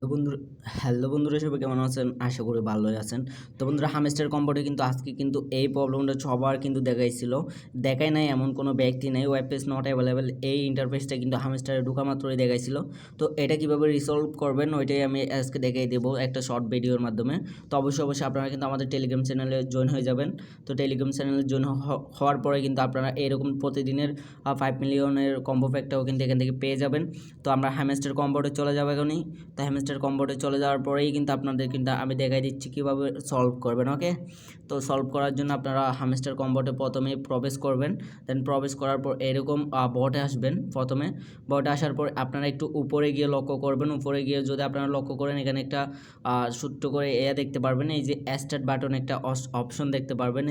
তো বন্ধুরা হ্যালো বন্ধুরা, সবাই কেমন আছেন? আশা করি ভালোই আছেন। তো বন্ধুরা, হামস্টার কম্পোর্টে কিন্তু আজকে কিন্তু এই প্রবলেমটা সবার কিন্তু দেখাইছিল। দেখায় নাই এমন কোনো ব্যক্তি নেই, ওয়েব পেজ নট অ্যাভেলেবেল এই ইন্টারফেসটা কিন্তু হামস্টারে ঢোকা মাত্রই দেখাইছিল। তো এটা কিভাবে রিসলভ করবেন ওইটাই আমি আজকে দেখাই দেবো একটা শর্ট ভিডিওর মাধ্যমে। তো অবশ্যই আপনারা কিন্তু আমাদের টেলিগ্রাম চ্যানেলে জয়েন হয়ে যাবেন। তো টেলিগ্রাম চ্যানেলে জয়েন হওয়ার পরে কিন্তু আপনারা এরকম প্রতিদিনের 5 মিলিয়নের কম্বো প্যাকটাও কিন্তু এখান থেকে পেয়ে যাবেন। তো আমরা হ্যামস্টার কম্পোর্টে চলে যাবো এখনই। তো হ্যামস্টার কম্পোর্টে চলে যাওয়ার পরেই কিন্তু আপনাদের কিন্তু আমি দেখাই দিচ্ছি কীভাবে সলভ করবেন। ওকে, তো সলভ করার জন্য আপনারা হ্যামস্টার কম্পোর্টে প্রথমে প্রবেশ করবেন। দেন প্রবেশ করার পর এরকম বটে আসবেন। প্রথমে বটে আসার পর আপনারা একটু উপরে গিয়ে লক্ষ্য করবেন। উপরে গিয়ে যদি আপনারা লক্ষ্য করেন, এখানে একটা ছোট্ট করে দেখতে পারবেন, এই যে স্টার্ট বাটন একটা অপশন দেখতে পারবেন।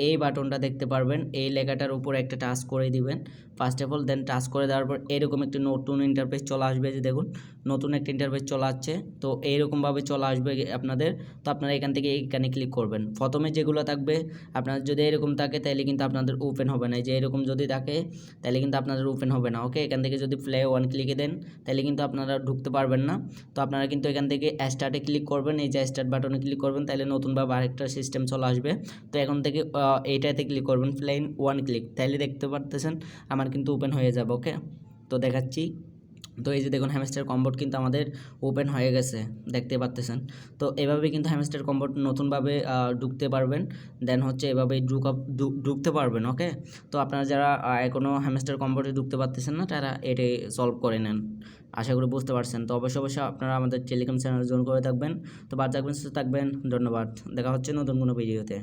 এই বাটনটা দেখতে পারবেন, এই লেখাটার উপর একটা টাচ করে দিবেন first of all. Then touch করে দেওয়ার পর এরকম একটি নতুন ইন্টারফেস চলে আসবে। যে দেখুন, নতুন একটা ইন্টারফেস চলে আসছে। তো এইরকমভাবে চলে আসবে আপনাদের। তো আপনারা এখান থেকে এইখানে ক্লিক করবেন। প্রথমে যেগুলো থাকবে আপনাদের যদি এরকম থাকে তাহলে কিন্তু আপনাদের ওপেন হবে না। এই যে এরকম যদি থাকে তাহলে কিন্তু আপনাদের ওপেন হবে না। ওকে, এখান থেকে যদি প্লে ওয়ান ক্লিকে দেন তাহলে কিন্তু আপনারা ঢুকতে পারবেন না। তো আপনারা কিন্তু এখান থেকে স্টার্টে ক্লিক করবেন, এই যে স্টার্ট বাটনে ক্লিক করবেন, তাহলে নতুনভাবে আরেকটা সিস্টেম চলে আসবে। তো এখন থেকে এইটাতে ক্লিক করবেন, প্লেন ওয়ান ক্লিক, তাহলে দেখতে পারতেছেন আমার কিন্তু ওপেন হয়ে যাবে। ওকে, তো দেখাচ্ছি। তো এই যে দেখুন, হ্যামস্টার কম্পোর্ট কিন্তু আমাদের ওপেন হয়ে গেছে, দেখতে পাচ্তেছেন। তো এভাবে কিন্তু হ্যামস্টার কম্পোর্ট নতুনভাবে ঢুকতে পারবেন। দেন হচ্ছে এভাবে ঢুকতে পারবেন। ওকে, তো আপনারা যারা এখনও হ্যামস্টার কম্পোর্টে ঢুকতে পারতেছেন না, তারা এটাই সলভ করে নেন। আশা করি বুঝতে পারছেন। তো অবশ্যই আপনারা আমাদের টেলিগ্রাম চ্যানেল জয়েন করে থাকবেন। তো বাদ থাকবেন, সুস্থ থাকবেন, ধন্যবাদ। দেখা হচ্ছে নতুন কোনো ভিডিওতে।